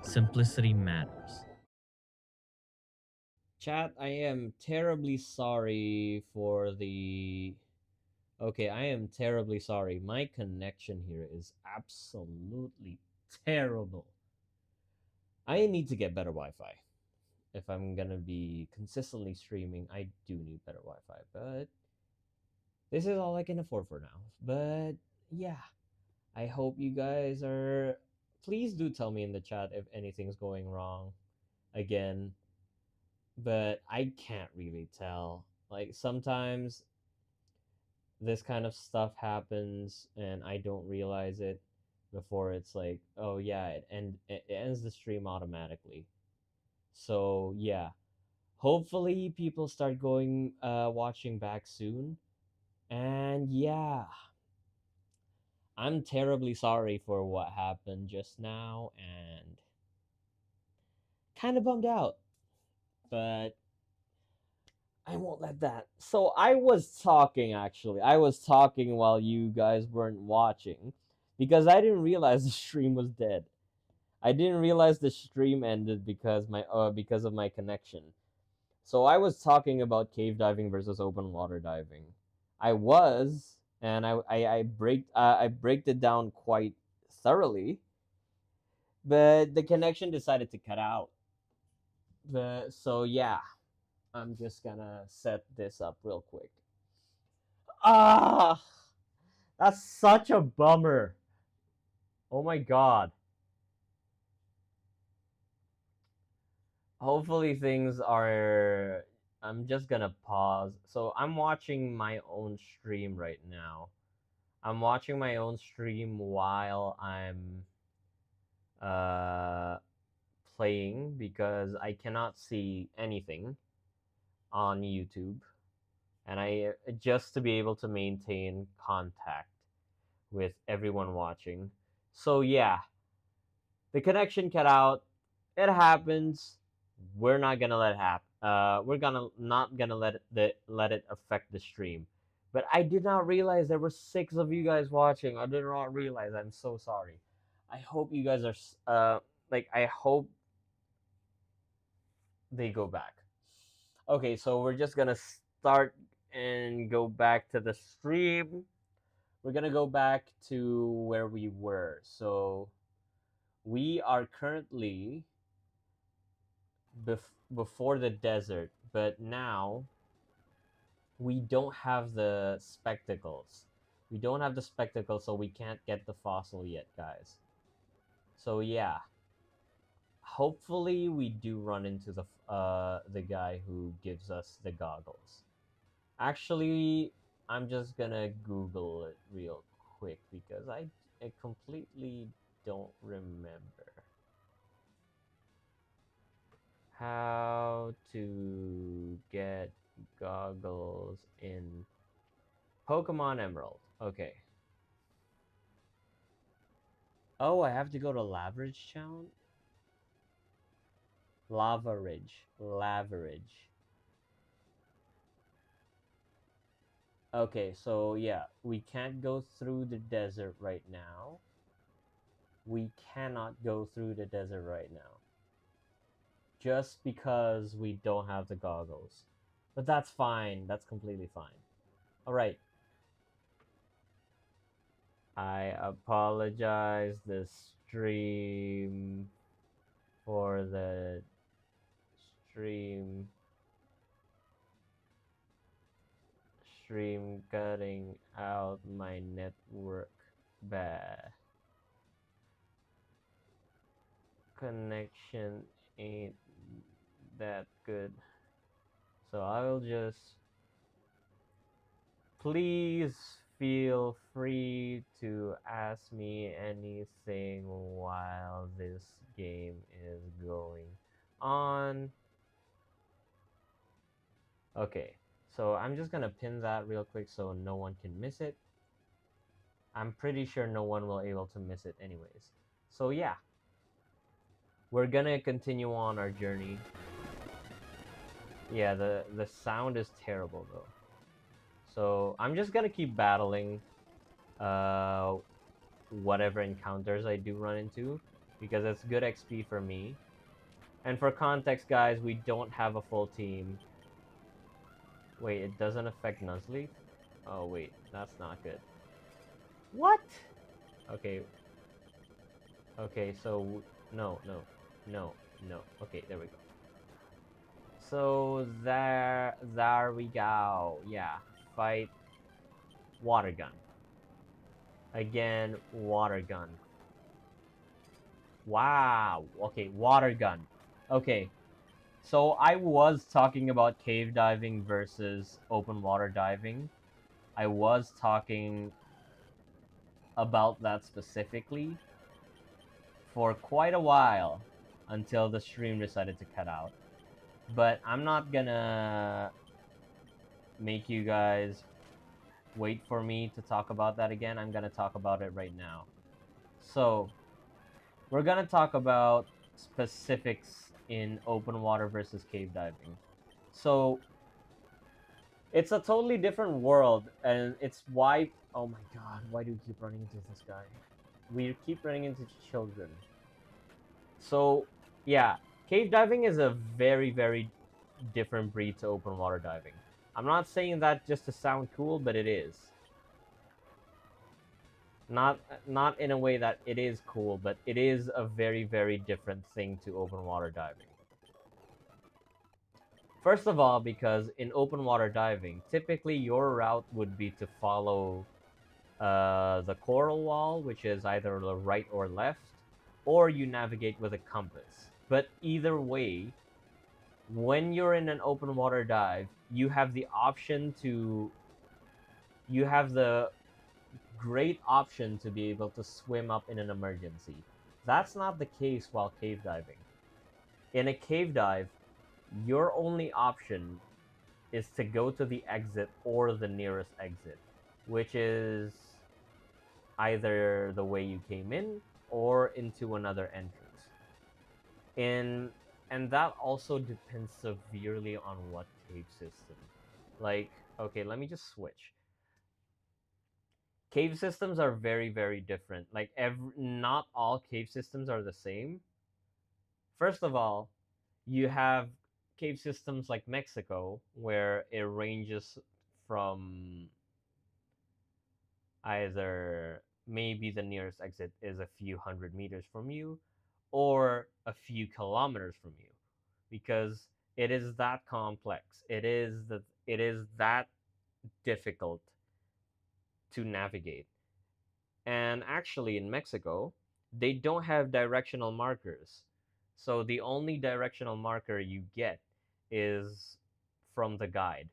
Simplicity matters. Chat, I am terribly sorry for the. Okay, I am terribly sorry. My connection here is absolutely terrible. I need to get better Wi Fi. If I'm gonna be consistently streaming, I do need better Wi Fi. But this is all I can afford for now. But yeah, I hope you guys are. Please do tell me in the chat if anything's going wrong again. But I can't really tell. Like sometimes this kind of stuff happens and I don't realize it before it's like, oh yeah, it ends the stream automatically. So yeah, hopefully people start going watching back soon. And yeah, I'm terribly sorry for what happened just now and kind of bummed out, but I won't let that. So I was talking actually. I was talking while you guys weren't watching because I didn't realize the stream was dead. I didn't realize the stream ended because of my connection. So I was talking about cave diving versus open water diving. I was, and I break it down quite thoroughly, but the connection decided to cut out. So yeah, I'm just gonna set this up real quick. Ah, that's such a bummer. Oh my god. Hopefully things are. I'm just gonna pause. So I'm watching my own stream right now. I'm watching my own stream while I'm uh playing because I cannot see anything on YouTube, and I just to be able to maintain contact with everyone watching. So yeah, the connection cut out. It happens. We're not gonna let it happen. We're gonna not gonna let it affect the stream. But I did not realize there were 6 of you guys watching. I did not realize. I'm so sorry. I hope you guys are like I hope they go back. Okay, so we're just gonna start and go back to the stream. We're gonna go back to where we were. So we are currently before the desert, but now we don't have the spectacles. We don't have the spectacles, so we can't get the fossil yet, guys. So yeah, hopefully we do run into the guy who gives us the goggles. Actually, I'm just gonna Google it real quick because I completely don't remember how to get goggles in Pokemon Emerald. Okay. Oh, I have to go to Laveridge Town? Lava Ridge. Laveridge. Okay, so yeah, we can't go through the desert right now. We cannot go through the desert right now. Just because we don't have the goggles. But that's fine. That's completely fine. Alright. I apologize the stream for the stream cutting out. My network bad connection ain't that good, so I will just please feel free to ask me anything while this game is going on. Okay, so I'm just gonna pin that real quick so no one can miss it. I'm pretty sure no one will able to miss it anyways. So yeah, we're gonna continue on our journey. Yeah, the sound is terrible though. So I'm just gonna keep battling whatever encounters I do run into. because it's good XP for me. And for context, guys, we don't have a full team. Wait, it doesn't affect Nuzleaf? Oh, wait, that's not good. What? Okay, okay, so no, no, no, no. Okay, there we go. So there we go. Yeah, fight water gun. Again, water gun. Wow. Okay, water gun. Okay, so I was talking about cave diving versus open water diving. I was talking about that specifically for quite a while until the stream decided to cut out. But I'm not gonna make you guys wait for me to talk about that again. I'm gonna talk about it right now. So, we're gonna talk about specifics in open water versus cave diving. So, it's a totally different world, and it's why. Oh my god, why do we keep running into this guy? We keep running into children. So, yeah, cave diving is a very, very different breed to open water diving. I'm not saying that just to sound cool, but it is. Not in a way that it is cool, but it is a very, very different thing to open water diving. First of all, because in open water diving, typically your route would be to follow the coral wall, which is either the right or left, or you navigate with a compass. But either way, when you're in an open water dive, you have the option to you have the great option to be able to swim up in an emergency. That's not the case while cave diving. In a cave dive, your only option is to go to the exit or the nearest exit, which is either the way you came in or into another entrance. In and that also depends severely on what cave system. Like, okay, let me just switch. Cave systems are very, very different. Like, not all cave systems are the same. First of all, you have cave systems like Mexico, where it ranges from either maybe the nearest exit is a few hundred meters from you or a few kilometers from you, because it is that complex. It is that difficult to navigate. And actually, in Mexico, they don't have directional markers. So the only directional marker you get is from the guide.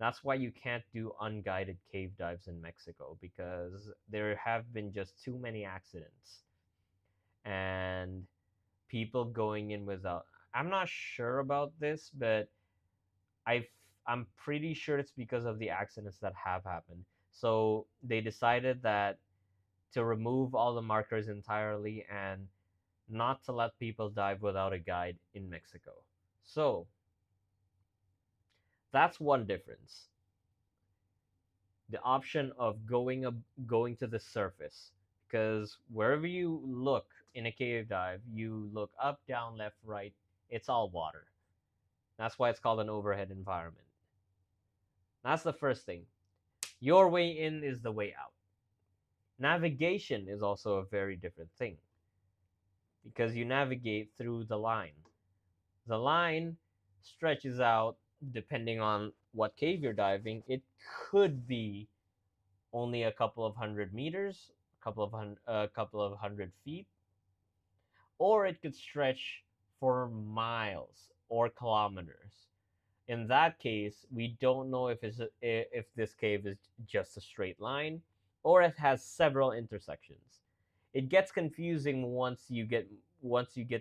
That's why you can't do unguided cave dives in Mexico, because there have been just too many accidents and people going in without. I'm not sure about this, but I I'm pretty sure it's because of the accidents that have happened. So they decided that to remove all the markers entirely and not to let people dive without a guide in Mexico. So that's one difference. The option of going to the surface, because wherever you look in a cave dive, you look up, down, left, right, it's all water. That's why it's called an overhead environment. That's the first thing. Your way in is the way out. Navigation is also a very different thing, because you navigate through the line. The line stretches out depending on what cave you're diving. It could be only a couple of hundred meters, a couple of 100 feet, or it could stretch for miles or kilometers. In that case, we don't know if this cave is just a straight line or it has several intersections. It gets confusing once you get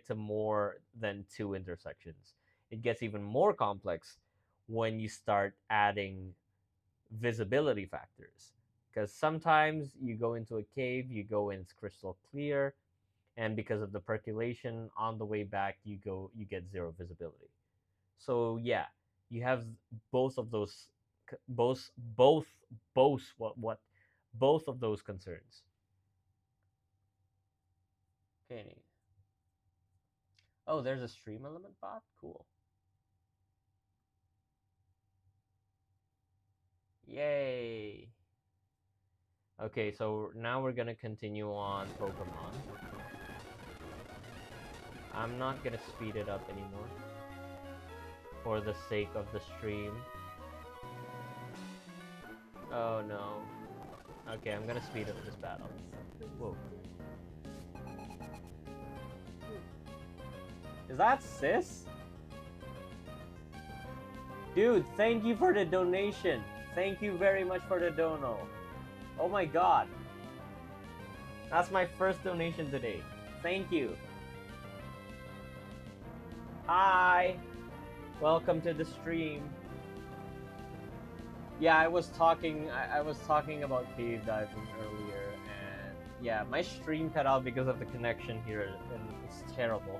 to more than two intersections. It gets even more complex when you start adding visibility factors. Because sometimes you go into a cave, you go in, it's crystal clear, and because of the percolation on the way back, you get zero visibility. So yeah, you have both of those, both what both of those concerns. Okay. Oh, there's a stream element bot? Cool. Yay! Okay, so now we're gonna continue on Pokemon. I'm not gonna speed it up anymore for the sake of the stream. Oh no. Okay, I'm gonna speed up this battle. Whoa. Is that Sis? Dude, thank you for the donation. Thank you very much for the dono. Oh my god. That's my first donation today. Thank you. Hi. Welcome to the stream. Yeah, I was talking about cave diving earlier, and yeah, my stream cut out because of the connection here, and it's terrible.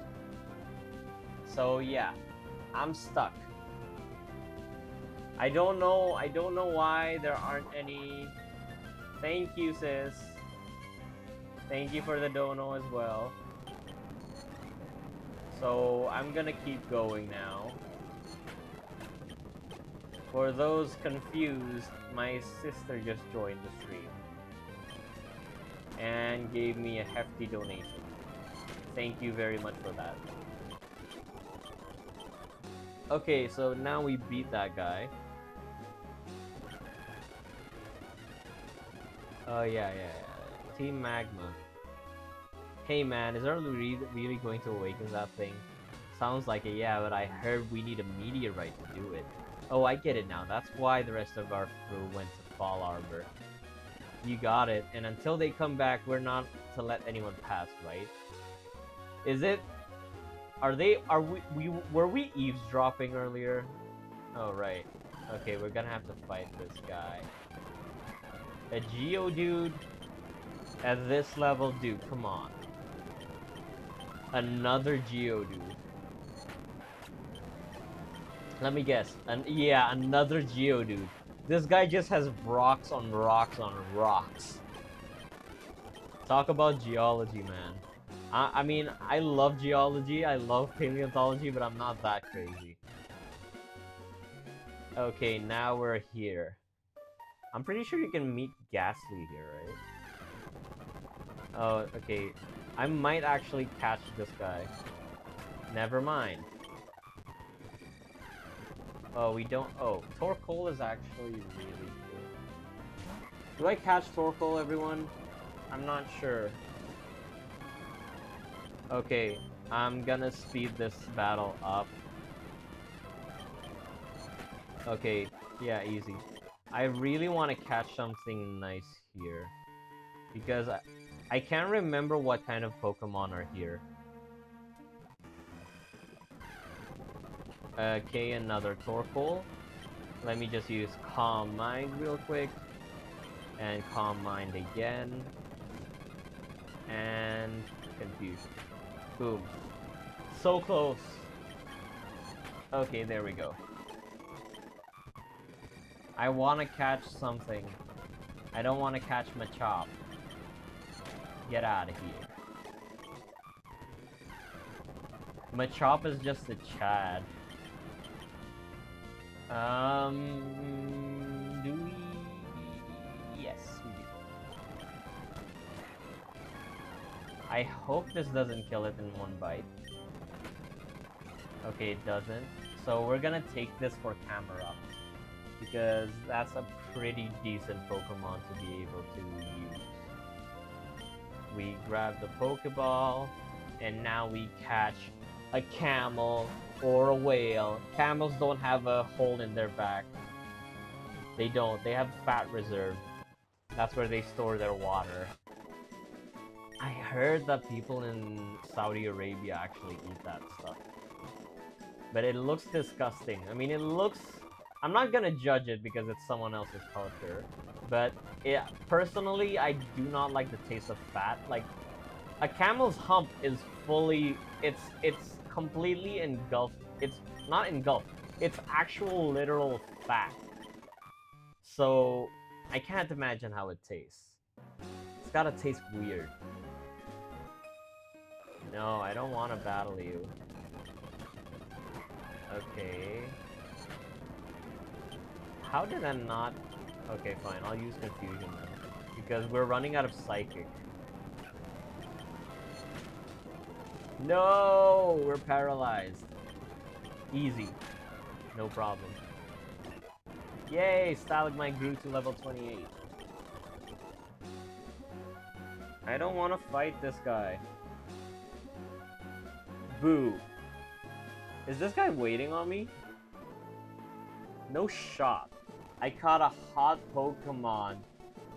So yeah, I'm stuck. I don't know why there aren't any. Thank you, sis. Thank you for the dono as well. So I'm gonna keep going now. For those confused, my sister just joined the stream and gave me a hefty donation. Thank you very much for that. Okay, so now we beat that guy. Oh yeah. Team Magma. Hey man, is there really going to awaken that thing? Sounds like it, yeah, but I heard we need a meteorite to do it. Oh, I get it now. That's why the rest of our crew went to Fall Arbor. You got it. And until they come back, we're not to let anyone pass, right? Is it? Were we eavesdropping earlier? Oh, right. Okay, we're gonna have to fight this guy. A Geodude at this level, dude, come on. Another Geodude. Let me guess. Yeah, another Geodude. This guy just has rocks on rocks on rocks. Talk about geology, man. I mean, I love geology, I love paleontology, but I'm not that crazy. Okay, now we're here. I'm pretty sure you can meet Ghastly here, right? Oh, okay. I might actually catch this guy. Never mind. Oh, we don't. Oh, Torkoal is actually really good. Do I catch Torkoal, everyone? I'm not sure. Okay, I'm gonna speed this battle up. Okay, yeah, easy. I really want to catch something nice here. Because I can't remember what kind of Pokemon are here. Okay, another Torkoal. Let me just use Calm Mind real quick. And Calm Mind again. And Confusion. Boom. So close. Okay, there we go. I want to catch something. I don't want to catch Machop. Get out of here. Machop is just a Chad. Do we? Yes, we do. I hope this doesn't kill it in one bite. Okay, it doesn't. So we're gonna take this for camera. Because that's a pretty decent Pokemon to be able to use. We grab the Pokeball, and now we catch a camel or a whale. Camels don't have a hole in their back. They don't. They have fat reserve. That's where they store their water. I heard that people in Saudi Arabia actually eat that stuff. But it looks disgusting. I mean, it looks... I'm not gonna judge it because it's someone else's culture. But personally, I do not like the taste of fat. Like, a camel's hump is fully... It's completely engulfed. It's not engulfed. It's actual literal fat. So, I can't imagine how it tastes. It's gotta taste weird. No, I don't want to battle you. Okay. How did I not... Okay, fine. I'll use Confusion then. Because we're running out of Psychic. No! We're paralyzed. Easy. No problem. Yay! Stalagmite grew to level 28. I don't want to fight this guy. Boo. Is this guy waiting on me? No shot. I caught a hot Pokemon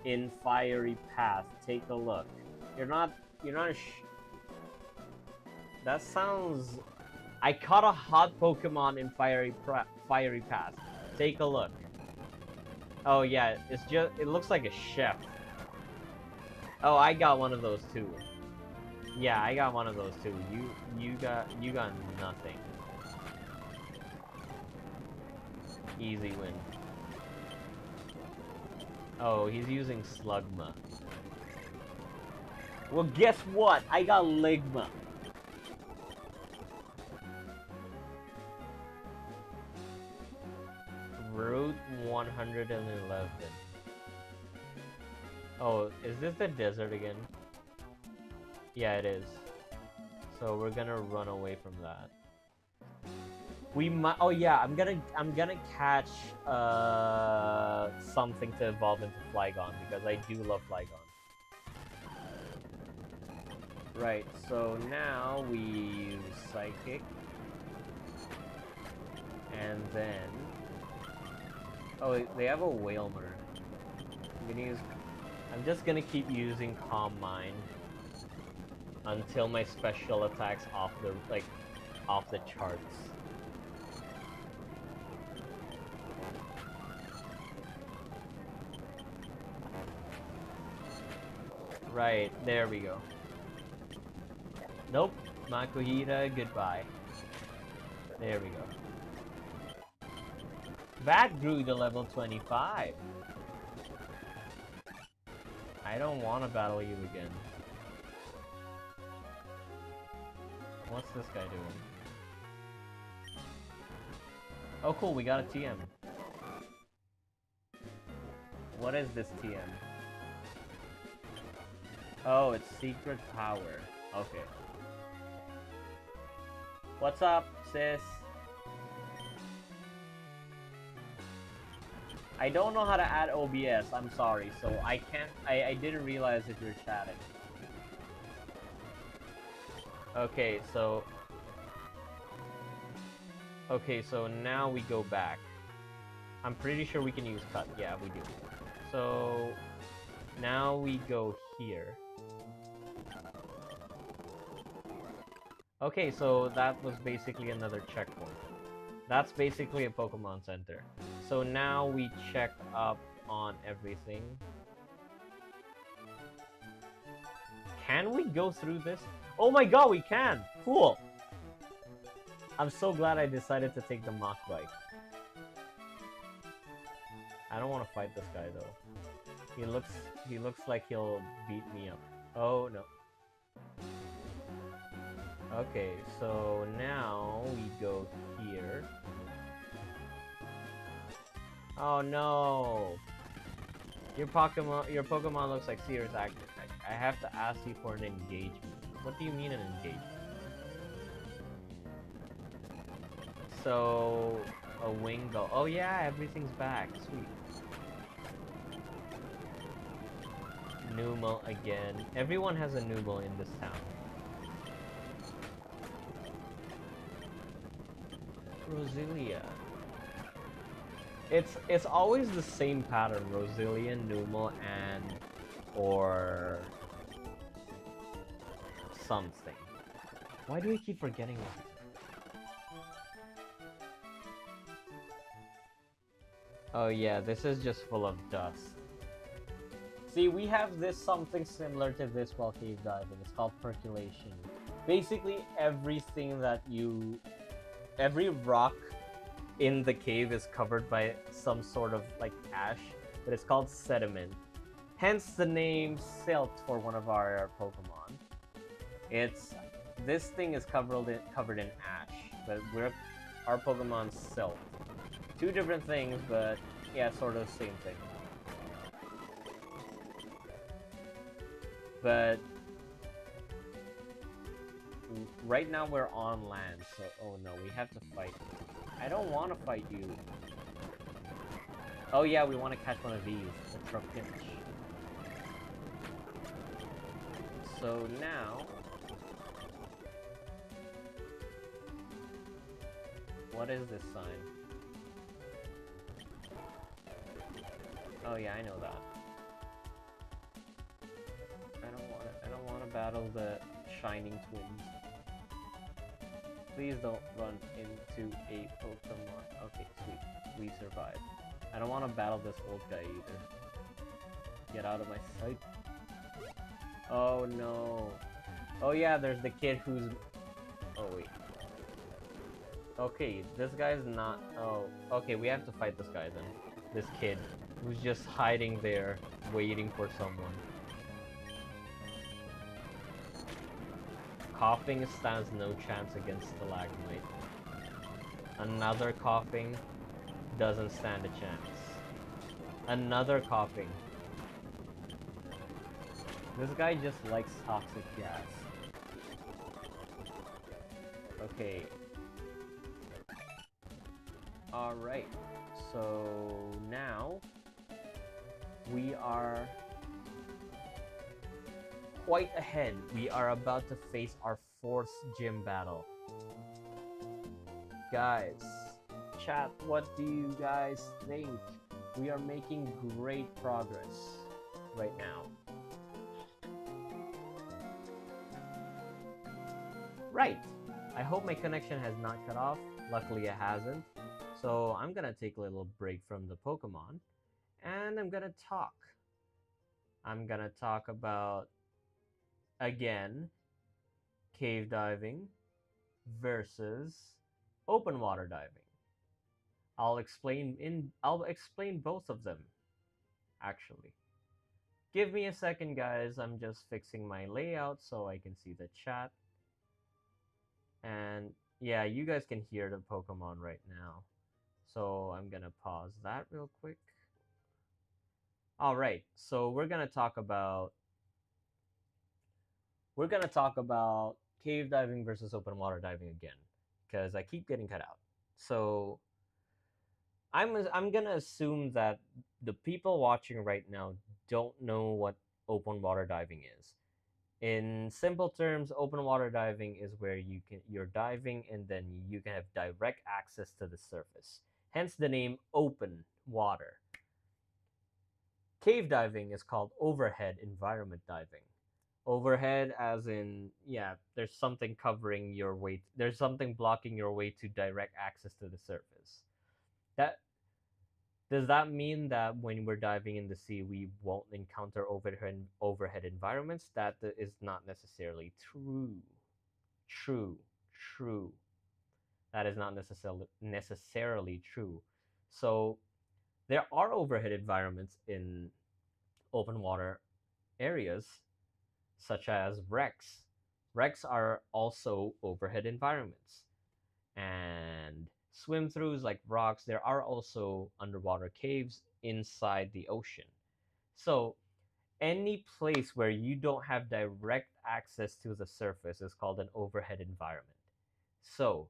in Fiery Path. Take a look. You're not that sounds... I caught a hot Pokemon in Fiery Path. Take a look. Oh yeah, it's just... It looks like a chef. Oh, I got one of those too. Yeah, I got one of those too. You got nothing. Easy win. Oh, he's using Slugma. Well, guess what? I got Ligma. Route 111. Oh, is this the desert again? Yeah, it is. So we're gonna run away from that. We might. Oh yeah, I'm gonna catch something to evolve into Flygon because I do love Flygon. Right. So now we use Psychic, and then they have a Wailmer. I'm just gonna keep using Calm Mind until my special attacks off the charts. Right, there we go. Nope, Makuhita, goodbye. There we go. That grew to level 25. I don't want to battle you again. What's this guy doing? Oh cool, we got a TM. What is this TM? Oh, it's Secret Power. Okay. What's up, sis? I don't know how to add OBS, I'm sorry, so I can't... I didn't realize that you're chatting. Okay, so... Okay, so now we go back. I'm pretty sure we can use Cut. Yeah, we do. So... Now we go here. Okay, so that was basically another checkpoint. That's basically a Pokemon Center. So now we check up on everything. Can we go through this? Oh my god, we can! Cool! I'm so glad I decided to take the Mach Bike. I don't want to fight this guy though. He looks like he'll beat me up. Oh no. Okay, so now we go here. Oh no! Your Pokemon looks like serious active. I have to ask you for an engagement. What do you mean an engagement? So a Wingull. Oh yeah, everything's back. Sweet. Numel again. Everyone has a Numel in this town. Roselia. It's always the same pattern. Roselia, Numel, and or something. Why do we keep forgetting that? Oh yeah, this is just full of dust. See, we have this something similar to this while cave diving. It's called percolation. Basically, everything that every rock in the cave is covered by some sort of like ash, but it's called sediment. Hence the name Silt for one of our Pokemon. It's This thing is covered in ash, but our Pokemon's Silk. Two different things, but yeah, sort of the same thing. But right now we're on land, so oh no, we have to fight. I don't want to fight you. Oh yeah, we want to catch one of these, the Trapinch. So now, what is this sign? Oh yeah, I know that. I don't want to battle the Shining Twins. Please don't run into a Pokemon. Okay, sweet. We survived. I don't want to battle this old guy either. Get out of my sight. Oh no. Oh yeah, there's the kid who's... Oh wait. Okay, this guy's not... Oh, okay, we have to fight this guy then. This kid who's just hiding there, waiting for someone. Coughing stands no chance against Stalagmite. Another coughing doesn't stand a chance. Another coughing. This guy just likes toxic gas. Okay. Alright. So now we are quite ahead. We are about to face our 4th gym battle. Guys, chat, what do you guys think? We are making great progress right now. Right. I hope my connection has not cut off. Luckily it hasn't. So I'm gonna take a little break from the Pokemon and I'm gonna talk. I'm gonna talk about, again, cave diving versus open water diving. I'll explain both of them, actually. Give me a second, guys. I'm just fixing my layout so I can see the chat. And yeah, you guys can hear the Pokemon right now. So I'm gonna pause that real quick. Alright, so we're gonna talk about cave diving versus open water diving again, because I keep getting cut out. So I'm gonna assume that the people watching right now don't know what open water diving is. In simple terms, open water diving is where you're diving and then you can have direct access to the surface. Hence the name open water. Cave diving is called overhead environment diving. Overhead as in, yeah, there's something covering your way, there's something blocking your way to direct access to the surface. Does that mean that when we're diving in the sea, we won't encounter overhead environments? That is not necessarily true. True. That is not necessarily true. So there are overhead environments in open water areas, such as wrecks. Wrecks are also overhead environments. And swim-throughs like rocks, there are also underwater caves inside the ocean. So any place where you don't have direct access to the surface is called an overhead environment. So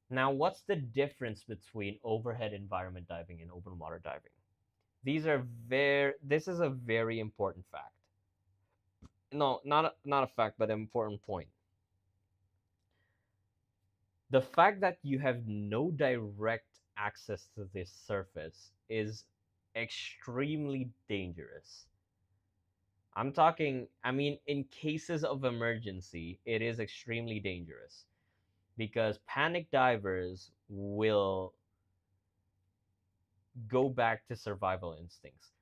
now what's the difference between overhead environment diving and open water diving? This is a very important fact. No, not a fact, but an important point. The fact that you have no direct access to this surface is extremely dangerous. I mean, in cases of emergency, it is extremely dangerous because panic divers will go back to survival instincts.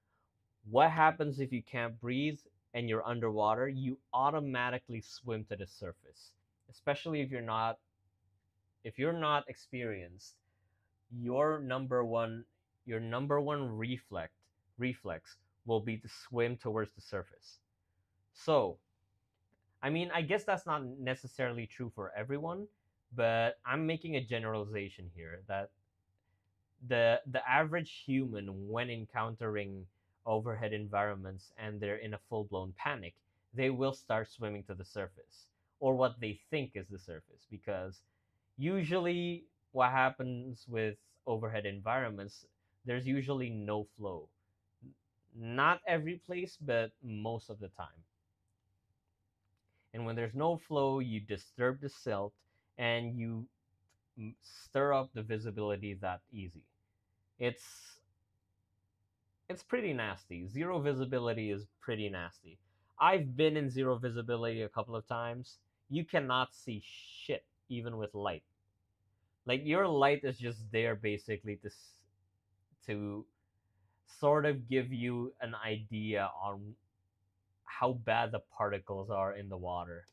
What happens if you can't breathe and you're underwater? You automatically swim to the surface, especially if you're not experienced. Your number one reflex will be to swim towards the surface. So I mean, I guess that's not necessarily true for everyone, but I'm making a generalization here that the average human, when encountering overhead environments and they're in a full-blown panic, they will start swimming to the surface, or what they think is the surface, because usually what happens with overhead environments, there's usually no flow. Not every place, but most of the time. And when there's no flow, you disturb the silt and you stir up the visibility that easy. It's it's pretty nasty. Zero visibility is pretty nasty. I've been in zero visibility a couple of times. You cannot see shit even with light. Like your light is just there basically to sort of give you an idea on how bad the particles are in the water.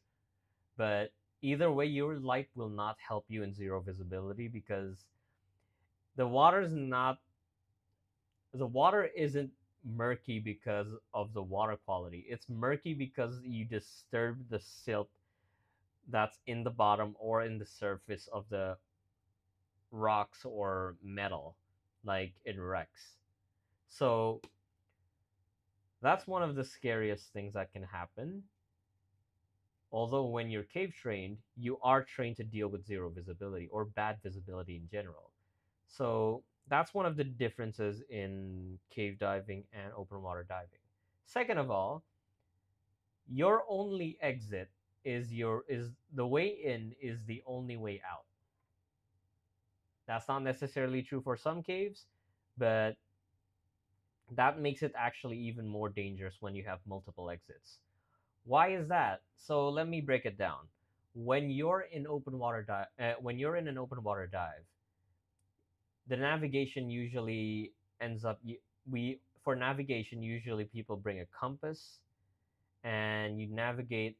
But either way, your light will not help you in zero visibility because the water's not the water isn't murky because of the water quality. It's murky because you disturb the silt that's in the bottom or in the surface of the rocks or metal, like in wrecks. So that's one of the scariest things that can happen. Although when you're cave trained, you are trained to deal with zero visibility or bad visibility in general. So that's one of the differences in cave diving and open water diving. Second of all, your only exit is the way in is the only way out. That's not necessarily true for some caves, but that makes it actually even more dangerous when you have multiple exits. Why is that? So let me break it down. When you're in an open water dive, the navigation usually ends up we for navigation usually people bring a compass and you navigate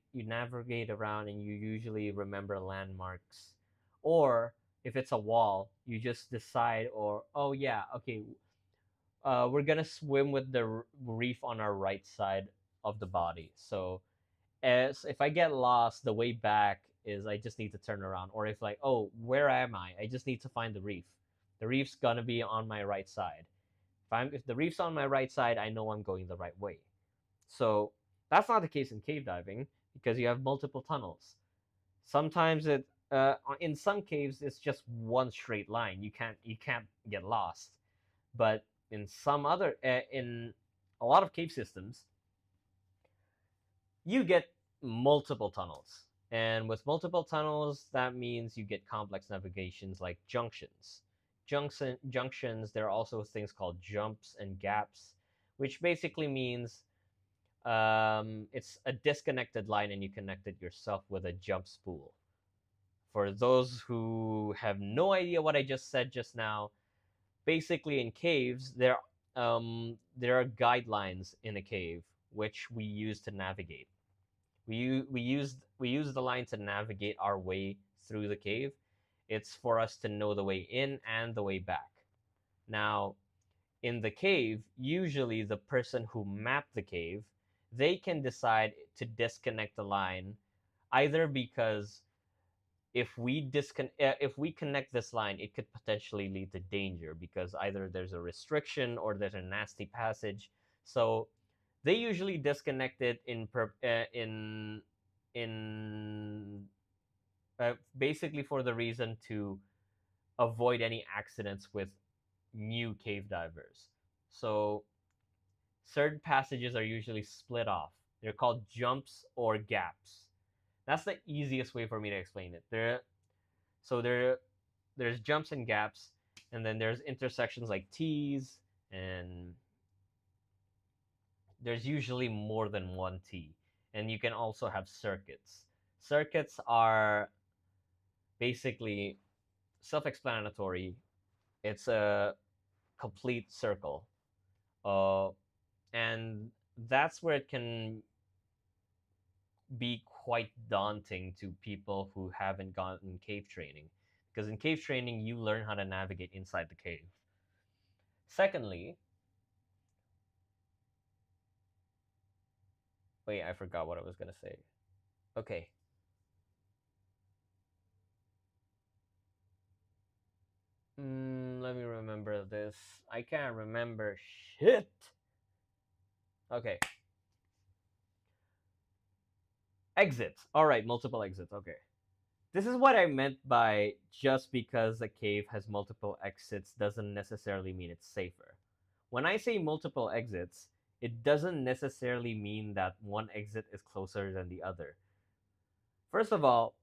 around and you usually remember landmarks, or if it's a wall you just decide, or oh yeah, okay, we're gonna swim with the reef on our right side of the body. So as if I get lost, the way back is I just need to turn around. Or if like, oh, where am I just need to find the reef. The reef's gonna be on my right side. If the reef's on my right side, I know I'm going the right way. So that's not the case in cave diving because you have multiple tunnels. Sometimes in some caves it's just one straight line. You can't get lost. But in a lot of cave systems, you get multiple tunnels. And with multiple tunnels, that means you get complex navigations like junctions. Junctions, there are also things called jumps and gaps, which basically means it's a disconnected line and you connect it yourself with a jump spool. For those who have no idea what I just said just now, basically in caves, there are guidelines in a cave which we use to navigate. We use the line to navigate our way through the cave. It's for us to know the way in and the way back. Now, in the cave, usually the person who mapped the cave, they can decide to disconnect the line, either because if we connect this line, it could potentially lead to danger because either there's a restriction or there's a nasty passage. So they usually disconnect it in basically for the reason to avoid any accidents with new cave divers. So certain passages are usually split off. They're called jumps or gaps. That's the easiest way for me to explain it. There's jumps and gaps, and then there's intersections like T's, and there's usually more than one T. And you can also have circuits. Circuits are basically self-explanatory. It's a complete circle, uh, and that's where it can be quite daunting to people who haven't gotten cave training, because in cave training you learn how to navigate inside the cave. Secondly, wait, I forgot what I was going to say. Okay. Let me remember this. I can't remember shit. Okay. Exits. All right, multiple exits. Okay. This is what I meant by just because a cave has multiple exits doesn't necessarily mean it's safer. When I say multiple exits, it doesn't necessarily mean that one exit is closer than the other. First of all,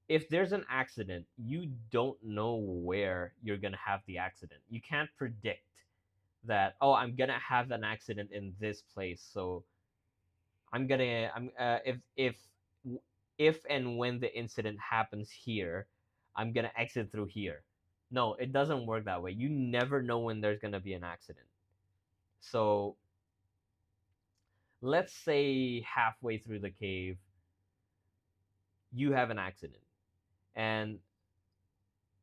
if there's an accident, you don't know where you're going to have the accident. You can't predict that, oh, I'm going to have an accident in this place, so I'm if and when the incident happens here, I'm gonna exit through here. No, it doesn't work that way. You never know when there's gonna be an accident. So let's say halfway through the cave, you have an accident. And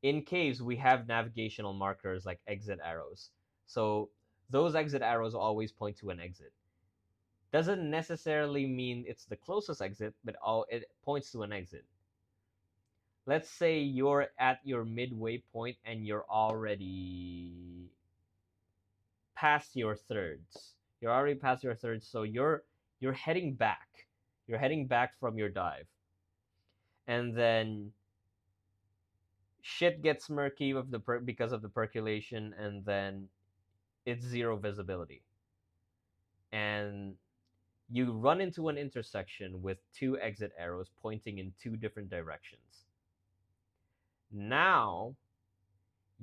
in caves, we have navigational markers like exit arrows. So those exit arrows always point to an exit. Doesn't necessarily mean it's the closest exit, but it points to an exit. Let's say you're at your midway point and you're already past your thirds. You're already past your thirds, so you're heading back. You're heading back from your dive. And then shit gets murky with because of the percolation, and then it's zero visibility. And you run into an intersection with two exit arrows pointing in two different directions. Now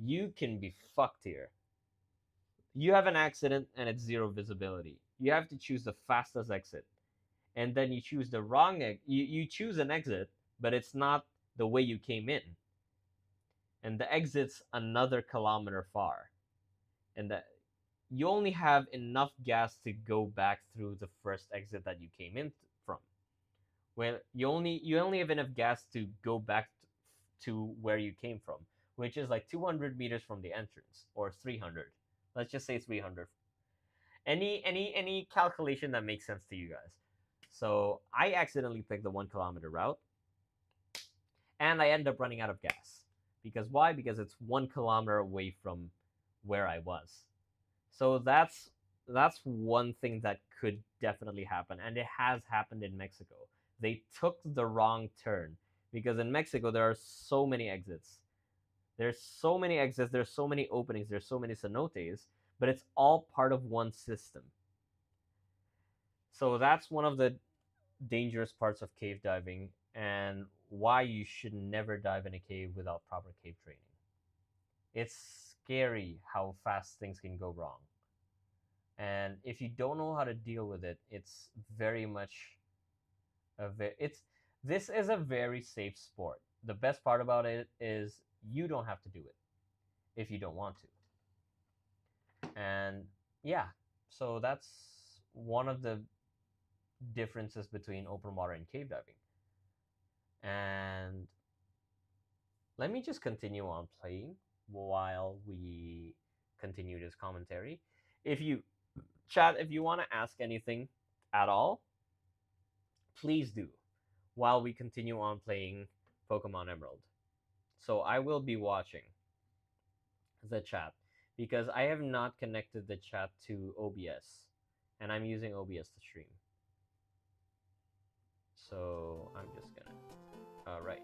you can be fucked here. You have an accident and it's zero visibility. You have to choose the fastest exit. And then you choose the wrong you choose an exit, but it's not the way you came in. And the exit's another kilometer far. And that you only have enough gas to go back through the first exit that you came in from. Well, you only have enough gas to go back to where you came from, which is like 200 meters from the entrance, or 300. Let's just say 300. Any calculation that makes sense to you guys. So I accidentally picked the 1 kilometer route, and I end up running out of gas. Because why? Because it's 1 kilometer away from where I was. So that's one thing that could definitely happen, and it has happened in Mexico. They took the wrong turn because in Mexico there are so many exits. There's so many exits, there's so many openings, there's so many cenotes, but it's all part of one system. So that's one of the dangerous parts of cave diving, and why you should never dive in a cave without proper cave training. It's scary how fast things can go wrong. And if you don't know how to deal with it, it's very much it's this is a very safe sport. The best part about it is you don't have to do it if you don't want to. And yeah, so that's one of the differences between open water and cave diving. And let me just continue on playing while we continue this commentary. If you chat, if you want to ask anything at all, please do while we continue on playing Pokemon Emerald. So I will be watching the chat because I have not connected the chat to OBS, and I'm using OBS to stream. So I'm just gonna. All right.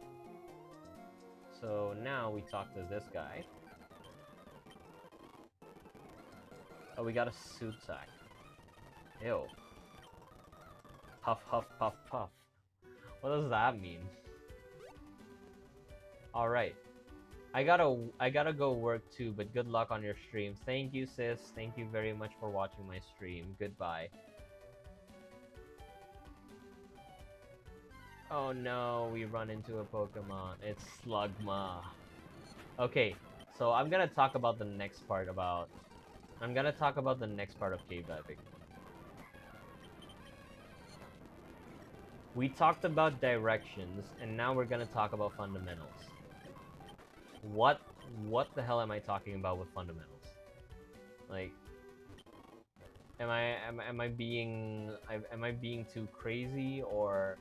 So now we talk to this guy. Oh, we got a suit sack. Ew. Puff, huff, puff, puff. What does that mean? All right. I gotta go work too, but good luck on your stream. Thank you, sis. Thank you very much for watching my stream. Goodbye. Oh no, we run into a Pokemon. It's Slugma. Okay, so I'm gonna talk about the next part about... I'm gonna talk about the next part of cave diving. We talked about directions, and now we're gonna talk about fundamentals. What the hell am I talking about with fundamentals? Like, am I being too crazy, or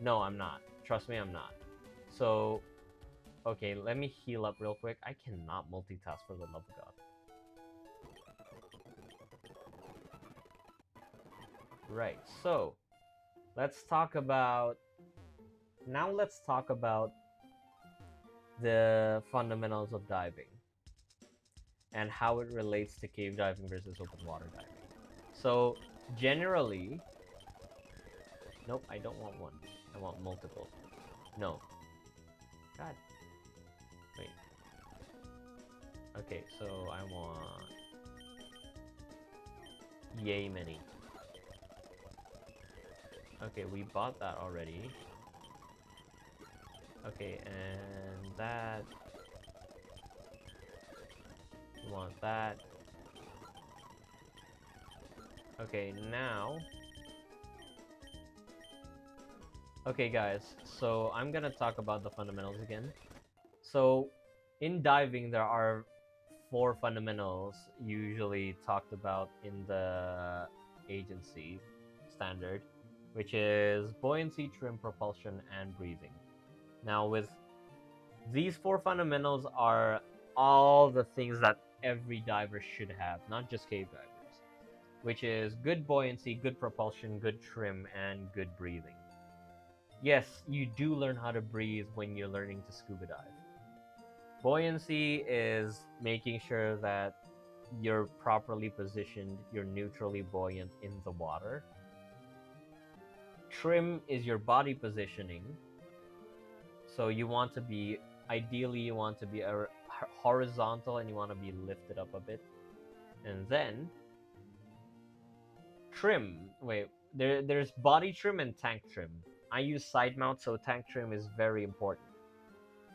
No, I'm not. Trust me, I'm not. So, okay, let me heal up real quick. I cannot multitask for the love of God. Right, so let's talk about let's talk about the fundamentals of diving and how it relates to cave diving versus open water diving. So generally, nope, I don't want one. I want multiple. No. God. Wait. Okay, so I want yay many. Okay, we bought that already. Okay, and that. We want that. Okay, now. Okay, guys, so I'm gonna talk about the fundamentals again. So, in diving, there are 4 fundamentals usually talked about in the agency standard, which is buoyancy, trim, propulsion, and breathing. Now, with these 4 fundamentals are all the things that every diver should have, not just cave divers, which is good buoyancy, good propulsion, good trim, and good breathing. Yes, you do learn how to breathe when you're learning to scuba dive. Buoyancy is making sure that you're properly positioned, you're neutrally buoyant in the water. Trim is your body positioning. So you want to be, ideally you want to be horizontal and you want to be lifted up a bit. And then trim, there's body trim and tank trim. I use side mount, so tank trim is very important.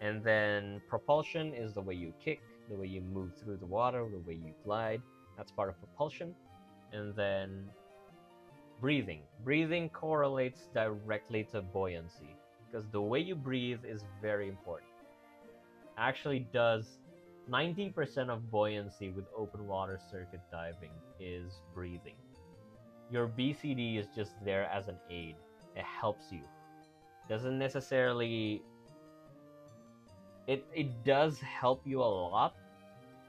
And then propulsion is the way you kick, the way you move through the water, the way you glide. That's part of propulsion. And then breathing. Breathing correlates directly to buoyancy because the way you breathe is very important. Actually does 90% of buoyancy with open water circuit diving is breathing. Your BCD is just there as an aid. It helps you. Doesn't necessarily it does help you a lot,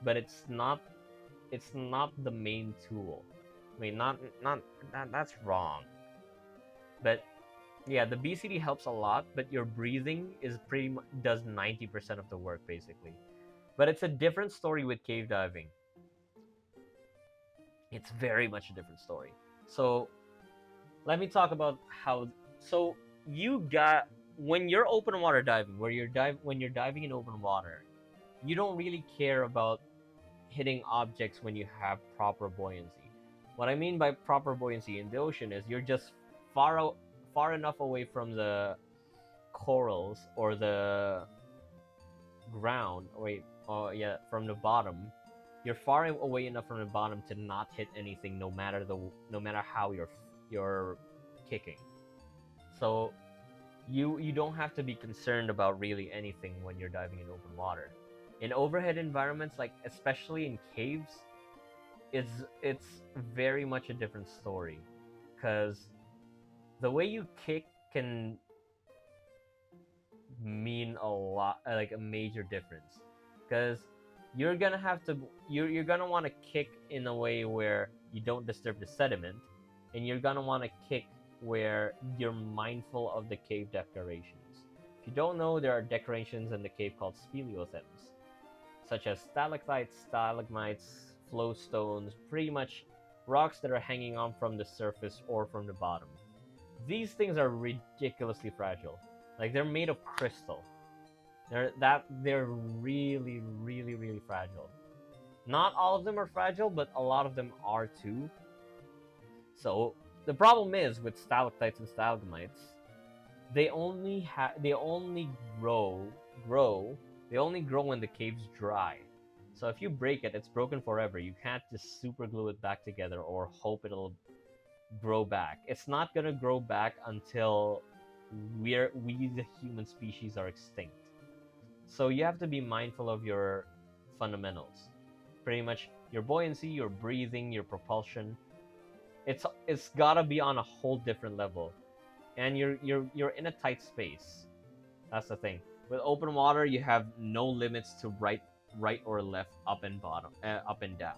but it's not the main tool. I mean, not that's wrong. But yeah, the BCD helps a lot, but your breathing is pretty much does 90% of the work basically. But it's a different story with cave diving. It's very much a different story. So let me talk about how. So you got when you're open water diving, when you're diving in open water, you don't really care about hitting objects when you have proper buoyancy. What I mean by proper buoyancy in the ocean is you're just far enough away from the corals or the ground. From the bottom. You're far away enough from the bottom to not hit anything, no matter how you're kicking. So you don't have to be concerned about really anything when you're diving in open water. In overhead environments, like especially in caves, it's very much a different story, because the way you kick can mean a lot, like a major difference, because you're gonna want to kick in a way where you don't disturb the sediment, and you're gonna want to kick where you're mindful of the cave decorations. If you don't know, there are decorations in the cave called speleothems, such as stalactites, stalagmites, flow stones, pretty much rocks that are hanging on from the surface or from the bottom. These things are ridiculously fragile. Like, they're made of crystal. They're really, really, really fragile. Not all of them are fragile, but a lot of them are too. So the problem is with stalactites and stalagmites, they only grow when the cave's dry. So if you break it, it's broken forever. You can't just super glue it back together or hope it'll grow back. It's not gonna grow back until we the human species are extinct. So you have to be mindful of your fundamentals. Pretty much your buoyancy, your breathing, your propulsion. It's gotta be on a whole different level. and you're in a tight space. That's the thing. With open water, you have no limits to right or left, up and bottom, up and down.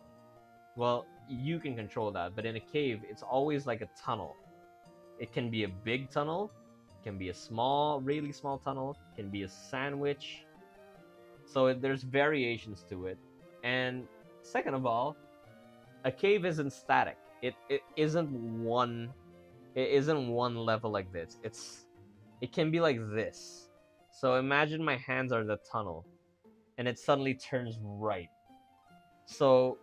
Well, you can control that, but in a cave, it's always like a tunnel. It can be a big tunnel, it can be a small, really small tunnel, it can be a sandwich. So there's variations to it. And second of all, a cave isn't static. It isn't one level like this. It can be like this. So imagine my hands are the tunnel and it suddenly turns right. So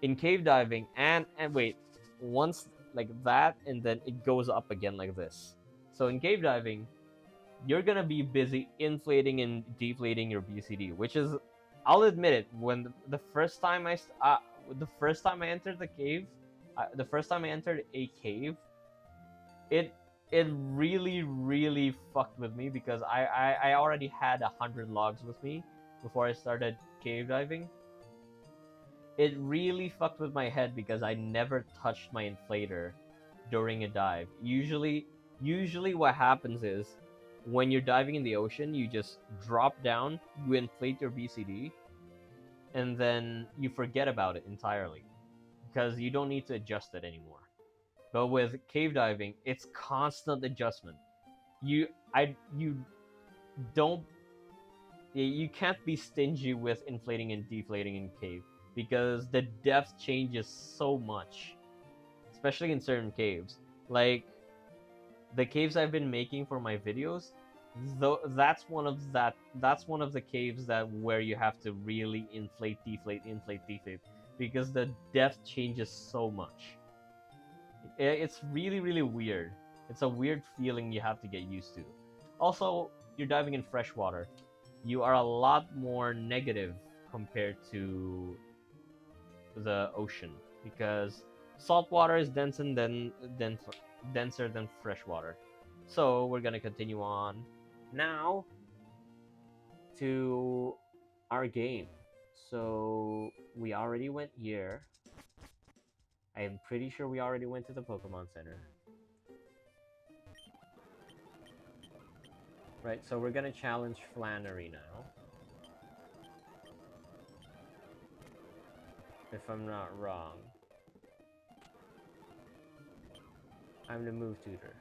in cave diving and wait, once like that and then it goes up again like this. So in cave diving, you're gonna be busy inflating and deflating your BCD, which is, I'll admit it, when the first time I entered the cave, the first time I entered a cave, it really fucked with me because I already had 100 logs with me before I started cave diving. It really fucked with my head because I never touched my inflator during a dive. Usually what happens is when you're diving in the ocean, you just drop down, you inflate your BCD, and then you forget about it entirely because you don't need to adjust it anymore. But with cave diving, it's constant adjustment. You can't be stingy with inflating and deflating in cave because the depth changes so much, especially in certain caves. Like the caves I've been making for my videos, that's one of the caves where you have to really inflate, deflate, because the depth changes so much. It's really weird. It's a weird feeling you have to get used to. Also, you're diving in fresh water. You are a lot more negative compared to the ocean because salt water is denser than fresh water. So we're gonna continue on now to our game. So we already went here. I am pretty sure we already went to the Pokemon Center. Right, so we're gonna challenge Flannery now. If I'm not wrong. I'm the move tutor.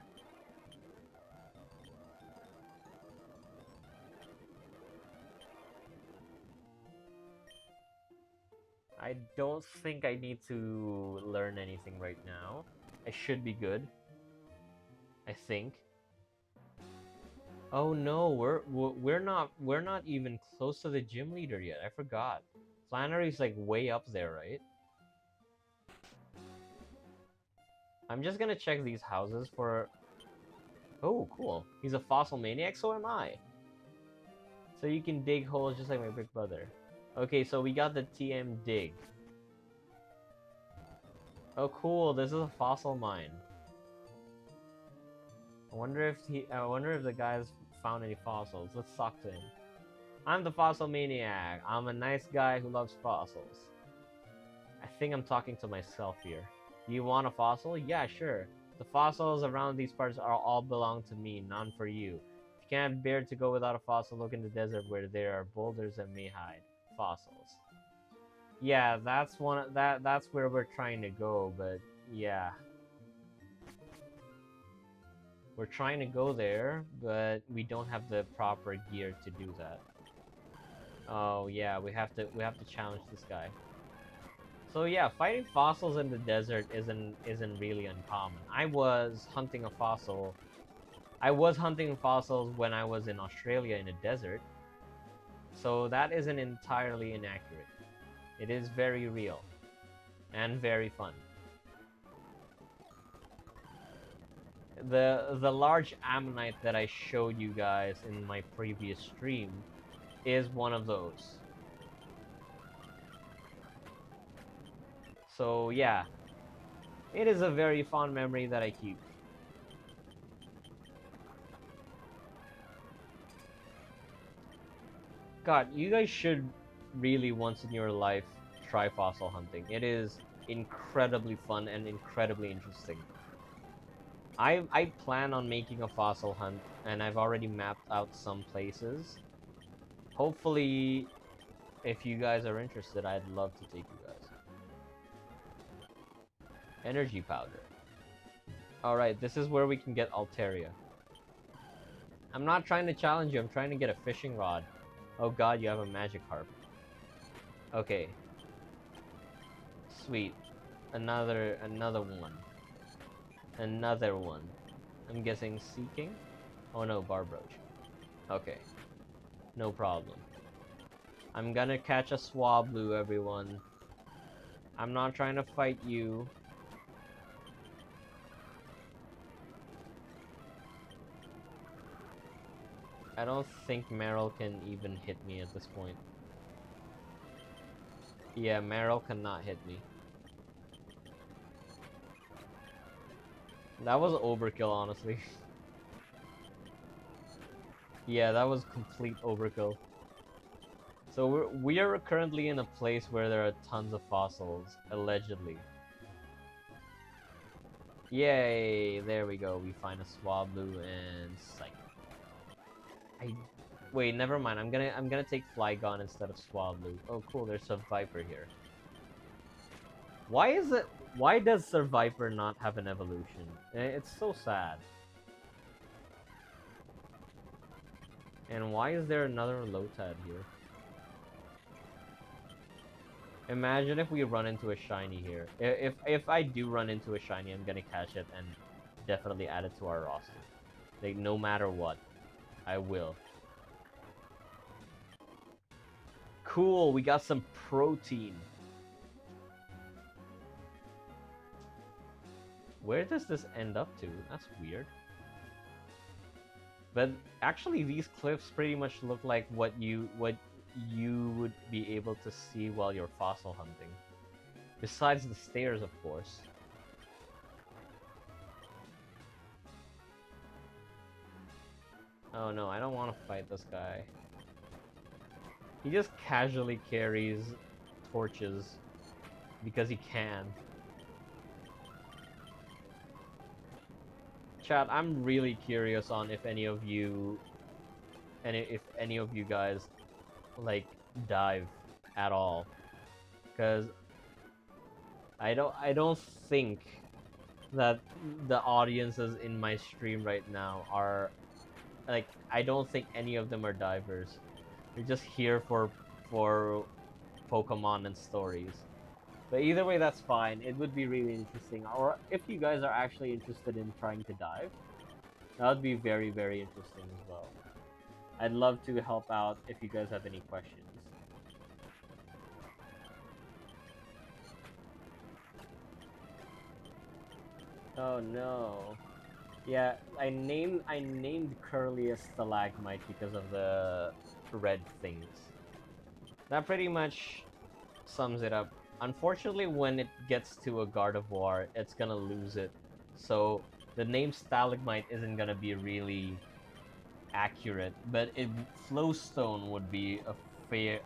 I don't think I need to learn anything right now. I should be good. I think. Oh no, we're not even close to the gym leader yet. I forgot. Flannery's like way up there, right? I'm just gonna check these houses for... Oh, cool. He's a fossil maniac, so am I. So you can dig holes just like my big brother. Okay, so we got the TM dig. Oh, cool. This is a fossil mine. I wonder if the guy's found any fossils. Let's talk to him. I'm the fossil maniac. I'm a nice guy who loves fossils. I think I'm talking to myself here. Do you want a fossil? Yeah, sure. The fossils around these parts all belong to me, none for you. If you can't bear to go without a fossil, look in the desert where there are boulders that may hide fossils. Yeah, that's where we're trying to go, but yeah. We're trying to go there, but we don't have the proper gear to do that. Oh yeah, we have to challenge this guy. So yeah, fighting fossils in the desert isn't really uncommon. I was hunting fossils when I was in Australia in a desert. So that isn't entirely inaccurate. It is very real and very fun. The large ammonite that I showed you guys in my previous stream is one of those. So yeah, it is a very fond memory that I keep. God, you guys should really once in your life try fossil hunting. It is incredibly fun and incredibly interesting. I plan on making a fossil hunt, and I've already mapped out some places. Hopefully, if you guys are interested, I'd love to take you guys. Energy powder. Alright, this is where we can get Altaria. I'm not trying to challenge you, I'm trying to get a fishing rod. Oh god, you have a magic harp. Okay. Sweet. Another one. Another one. I'm guessing Seeking? Oh no, Barbroach. Okay. No problem. I'm gonna catch a Swablu, everyone. I'm not trying to fight you. I don't think Meryl can even hit me at this point. Yeah, Meryl cannot hit me. That was overkill, honestly. Yeah, that was complete overkill. So we are currently in a place where there are tons of fossils, allegedly. Yay! There we go. We find a Swablu and Psych. Wait, never mind. I'm gonna take Flygon instead of Swablu. Oh, cool. There's a Viper here. Why does Survivor not have an evolution? It's so sad. And why is there another Lotad here? Imagine if we run into a shiny here. If I do run into a shiny, I'm gonna catch it and definitely add it to our roster. Like, no matter what, I will. Cool, we got some protein. Where does this end up to? That's weird. But actually, these cliffs pretty much look like what you would be able to see while you're fossil hunting. Besides the stairs, of course. Oh no, I don't want to fight this guy. He just casually carries torches because he can. Chat, I'm really curious on if any of you guys like dive at all, because I don't think that the audiences in my stream right now are like, I don't think any of them are divers. They're just here for Pokemon and stories. But either way, that's fine. It would be really interesting. Or if you guys are actually interested in trying to dive, that would be very, very interesting as well. I'd love to help out if you guys have any questions. Oh no. Yeah, I named Curly a stalagmite because of the red things. That pretty much sums it up. Unfortunately, when it gets to a Gardevoir, it's gonna lose it. So the name Stalagmite isn't gonna be really accurate, but Flowstone would be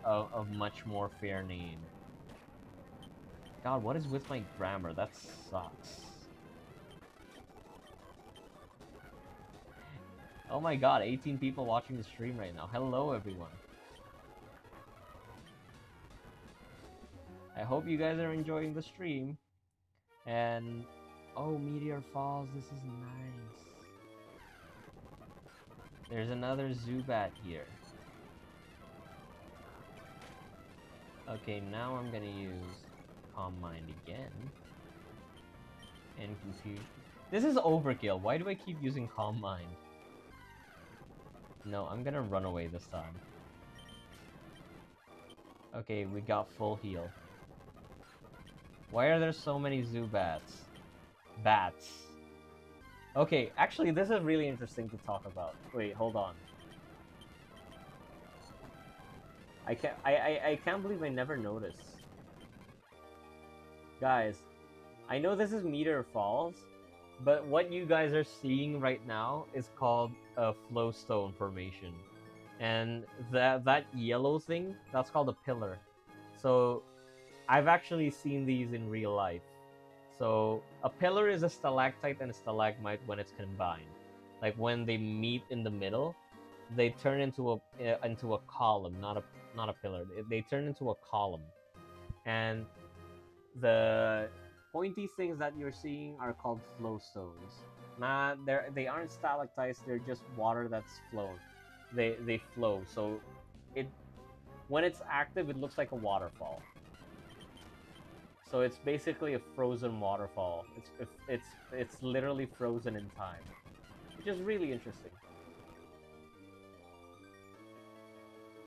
a much more fair name. God, what is with my grammar? That sucks. Oh my god, 18 people watching the stream right now. Hello, everyone. I hope you guys are enjoying the stream. And oh, Meteor Falls, this is nice. There's another Zubat here. Okay, now I'm gonna use Calm Mind again. And Confusion. This is overkill. Why do I keep using Calm Mind? No, I'm gonna run away this time. Okay, we got full heal. Why are there so many Zubats? Bats. Okay, actually, this is really interesting to talk about. Wait, hold on. I can't believe I never noticed. Guys, I know this is Meteor Falls, but what you guys are seeing right now is called a Flowstone formation. And that yellow thing, that's called a pillar. So I've actually seen these in real life. So a pillar is a stalactite and a stalagmite when it's combined. Like when they meet in the middle, they turn into a column, not a pillar. They turn into a column, and the pointy things that you're seeing are called flow stones. They aren't stalactites. They're just water that's flown. They flow. So it when it's active, it looks like a waterfall. So it's basically a frozen waterfall. It's literally frozen in time, which is really interesting.